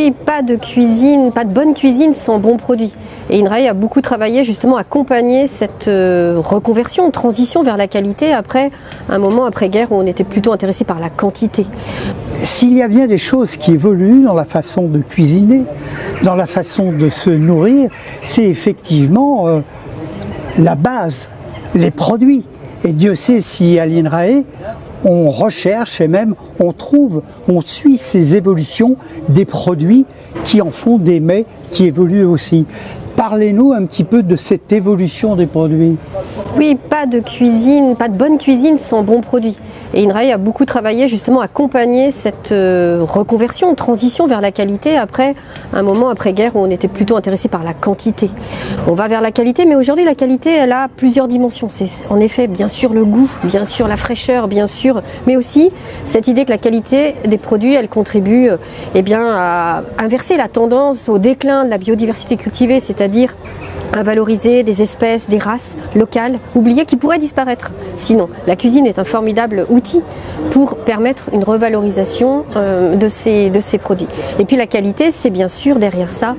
Oui, pas de cuisine, pas de bonne cuisine sans bons produits. Et INRAE a beaucoup travaillé justement à accompagner cette reconversion, transition vers la qualité après un moment après-guerre où on était plutôt intéressé par la quantité. S'il y a bien des choses qui évoluent dans la façon de cuisiner, dans la façon de se nourrir, c'est effectivement la base, les produits. Et Dieu sait si à l'INRAE, on recherche et même on trouve, on suit ces évolutions des produits qui en font des mets qui évoluent aussi. Parlez-nous un petit peu de cette évolution des produits. Oui, pas de cuisine, pas de bonne cuisine sans bons produits. Et INRAE a beaucoup travaillé justement à accompagner cette reconversion, transition vers la qualité après un moment après-guerre où on était plutôt intéressé par la quantité. On va vers la qualité, mais aujourd'hui la qualité elle a plusieurs dimensions. C'est en effet bien sûr le goût, bien sûr la fraîcheur, bien sûr, mais aussi cette idée que la qualité des produits elle contribue à inverser la tendance au déclin de la biodiversité cultivée, c'est-à-dire à valoriser des espèces, des races locales, oubliées, qui pourraient disparaître. Sinon, la cuisine est un formidable outil pour permettre une revalorisation de ces produits. Et puis la qualité, c'est bien sûr derrière ça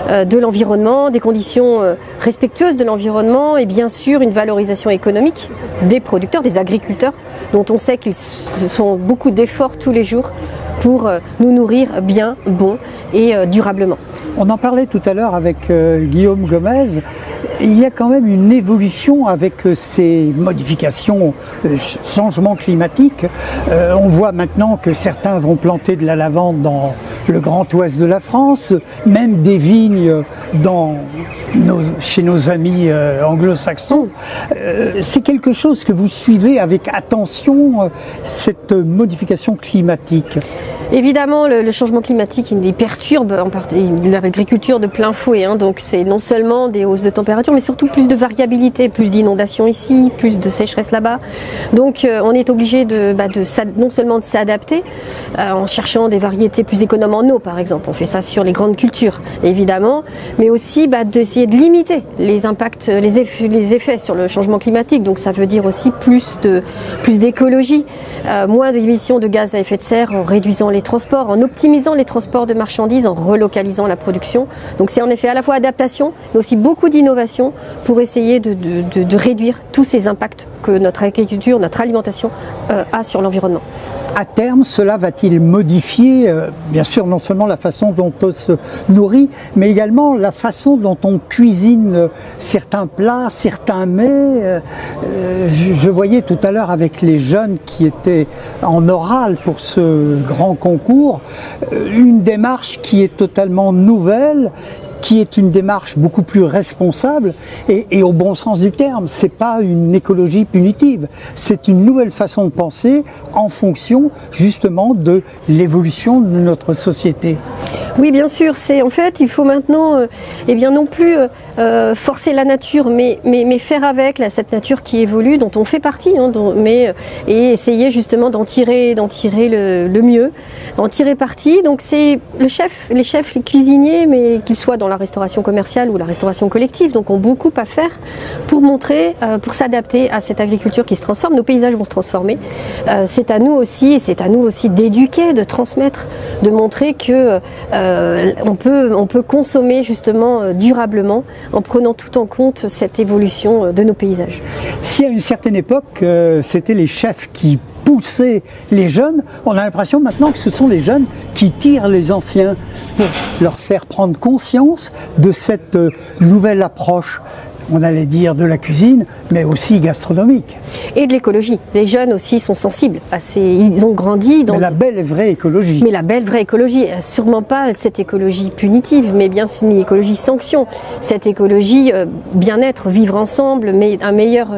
de l'environnement, des conditions respectueuses de l'environnement et bien sûr une valorisation économique des producteurs, des agriculteurs, dont on sait qu'ils font beaucoup d'efforts tous les jours pour nous nourrir bien, bon et durablement. On en parlait tout à l'heure avec Guillaume Gomez. Il y a quand même une évolution avec ces modifications, changements climatiques. On voit maintenant que certains vont planter de la lavande dans le grand ouest de la France, même des vignes chez nos amis anglo-saxons. C'est quelque chose que vous suivez avec attention, cette modification climatique. Évidemment, le changement climatique, il perturbe en partie l'agriculture de plein fouet. Donc c'est non seulement des hausses de température, mais surtout plus de variabilité, plus d'inondations ici, plus de sécheresse là-bas. Donc on est obligé non seulement de s'adapter en cherchant des variétés plus économes en eau, par exemple. On fait ça sur les grandes cultures, évidemment, mais aussi d'essayer de limiter les impacts, les effets sur le changement climatique. Donc ça veut dire aussi plus d'écologie, moins d'émissions de gaz à effet de serre en réduisant les transports, en optimisant les transports de marchandises, en relocalisant la production. Donc c'est en effet à la fois adaptation, mais aussi beaucoup d'innovation pour essayer de réduire tous ces impacts que notre agriculture, notre alimentation a sur l'environnement. À terme, cela va-t-il modifier, bien sûr, non seulement la façon dont on se nourrit, mais également la façon dont on cuisine certains plats, certains mets. Je voyais tout à l'heure avec les jeunes qui étaient en oral pour ce grand concours, une démarche qui est totalement nouvelle, qui est une démarche beaucoup plus responsable et au bon sens du terme. C'est pas une écologie punitive, c'est une nouvelle façon de penser en fonction justement de l'évolution de notre société. Oui, bien sûr. En fait, il faut maintenant, non plus forcer la nature, mais faire avec cette nature qui évolue, dont on fait partie, et essayer justement d'en tirer le mieux, en tirer parti. Donc c'est les chefs, les cuisiniers, mais qu'ils soient dans la restauration commerciale ou la restauration collective, donc ont beaucoup à faire pour montrer, pour s'adapter à cette agriculture qui se transforme. Nos paysages vont se transformer. C'est à nous aussi d'éduquer, de transmettre, de montrer que on peut consommer justement durablement en prenant tout en compte cette évolution de nos paysages. Si à une certaine époque c'était les chefs qui poussaient les jeunes, on a l'impression maintenant que ce sont les jeunes qui tirent les anciens pour leur faire prendre conscience de cette nouvelle approche, on allait dire de la cuisine, mais aussi gastronomique. Et de l'écologie. Les jeunes aussi sont sensibles. Ils ont grandi dans... Mais la belle et vraie écologie. Mais la belle vraie écologie, sûrement pas cette écologie punitive, mais bien une écologie sanction. Cette écologie bien-être, vivre ensemble, mais un meilleur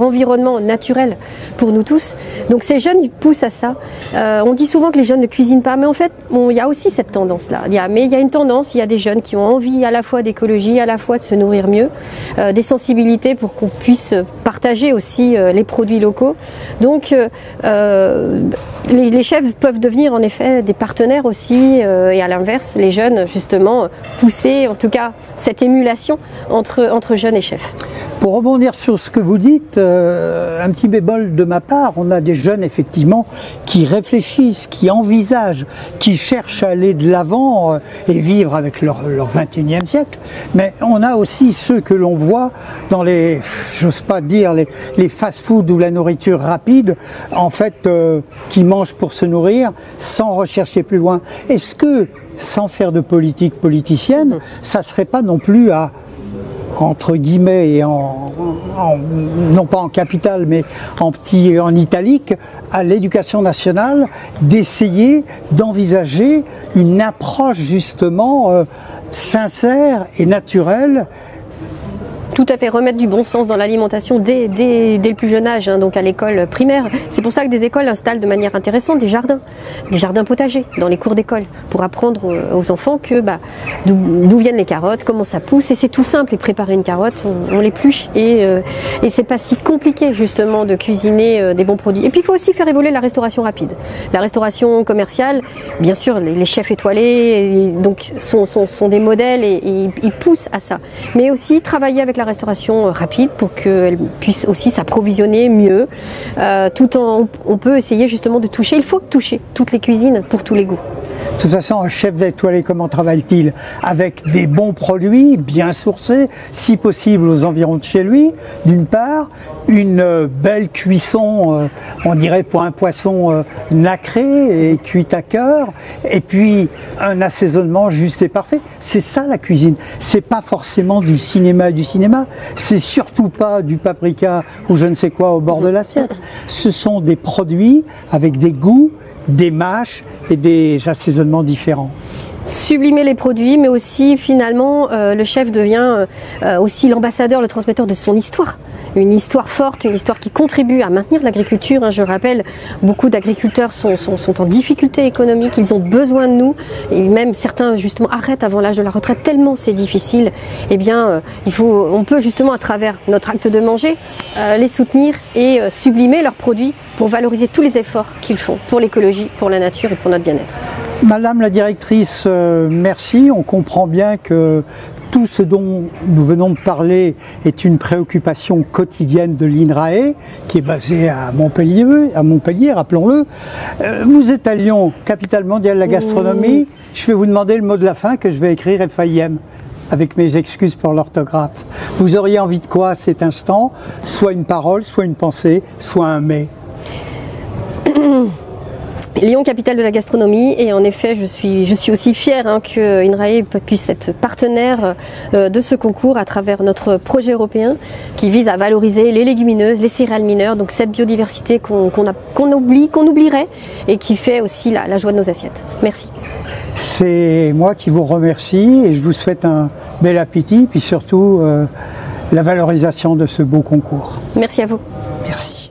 environnement naturel pour nous tous. Donc ces jeunes, ils poussent à ça. On dit souvent que les jeunes ne cuisinent pas, mais en fait, il y a aussi cette tendance-là. Il y a une tendance, il y a des jeunes qui ont envie à la fois d'écologie, à la fois de se nourrir mieux, des sensibilités pour qu'on puisse partager aussi les produits locaux. Donc Les chefs peuvent devenir en effet des partenaires aussi, et à l'inverse, les jeunes justement pousser en tout cas cette émulation entre jeunes et chefs. Pour rebondir sur ce que vous dites, un petit bémol de ma part, on a des jeunes effectivement qui réfléchissent, qui envisagent, qui cherchent à aller de l'avant et vivre avec leur 21e siècle, mais on a aussi ceux que l'on voit dans les, j'ose pas dire, les fast-food ou la nourriture rapide, en fait, qui mangent pour se nourrir sans rechercher plus loin. Est-ce que, sans faire de politique politicienne, ça serait pas non plus à, entre guillemets, et non pas en capital, mais en italique, à l'éducation nationale, d'essayer d'envisager une approche justement sincère et naturelle? Tout à fait, remettre du bon sens dans l'alimentation dès le plus jeune âge, hein, donc à l'école primaire. C'est pour ça que des écoles installent de manière intéressante des jardins potagers dans les cours d'école, pour apprendre aux enfants que d'où viennent les carottes, comment ça pousse, et c'est tout simple. Et préparer une carotte, on l'épluche, et c'est pas si compliqué justement de cuisiner des bons produits. Et puis il faut aussi faire évoluer la restauration rapide. La restauration commerciale, bien sûr, les chefs étoilés donc sont des modèles et ils poussent à ça. Mais aussi travailler avec la restauration rapide pour qu'elle puisse aussi s'approvisionner mieux, tout en on peut essayer justement de toucher, il faut toucher toutes les cuisines pour tous les goûts. De toute façon, un chef étoilé, comment travaille-t-il? Avec des bons produits, bien sourcés, si possible aux environs de chez lui, d'une part, une belle cuisson, on dirait pour un poisson nacré et cuit à cœur, et puis un assaisonnement juste et parfait. C'est ça la cuisine. C'est pas forcément du cinéma, c'est surtout pas du paprika ou je ne sais quoi au bord de l'assiette. Ce sont des produits avec des goûts, des mâches et des assaisonnements différents. Sublimer les produits, mais aussi finalement le chef devient aussi l'ambassadeur, le transmetteur de son histoire. Une histoire forte, une histoire qui contribue à maintenir l'agriculture. Hein. Je rappelle, beaucoup d'agriculteurs sont en difficulté économique, ils ont besoin de nous, et même certains justement arrêtent avant l'âge de la retraite tellement c'est difficile. Eh bien, on peut justement à travers notre acte de manger les soutenir et sublimer leurs produits pour valoriser tous les efforts qu'ils font pour l'écologie, pour la nature et pour notre bien-être. Madame la directrice, merci. On comprend bien que tout ce dont nous venons de parler est une préoccupation quotidienne de l'INRAE, qui est basée à Montpellier, rappelons-le. Vous êtes à Lyon, capitale mondiale de la gastronomie. Je vais vous demander le mot de la fin que je vais écrire FAIM, avec mes excuses pour l'orthographe. Vous auriez envie de quoi à cet instant? Soit une parole, soit une pensée, soit un mais. Lyon, capitale de la gastronomie, et en effet je suis aussi fière que INRAE puisse être partenaire de ce concours à travers notre projet européen qui vise à valoriser les légumineuses, les céréales mineures, donc cette biodiversité qu'on oublierait et qui fait aussi la joie de nos assiettes. Merci. C'est moi qui vous remercie et je vous souhaite un bel appétit, puis surtout la valorisation de ce beau concours. Merci à vous. Merci.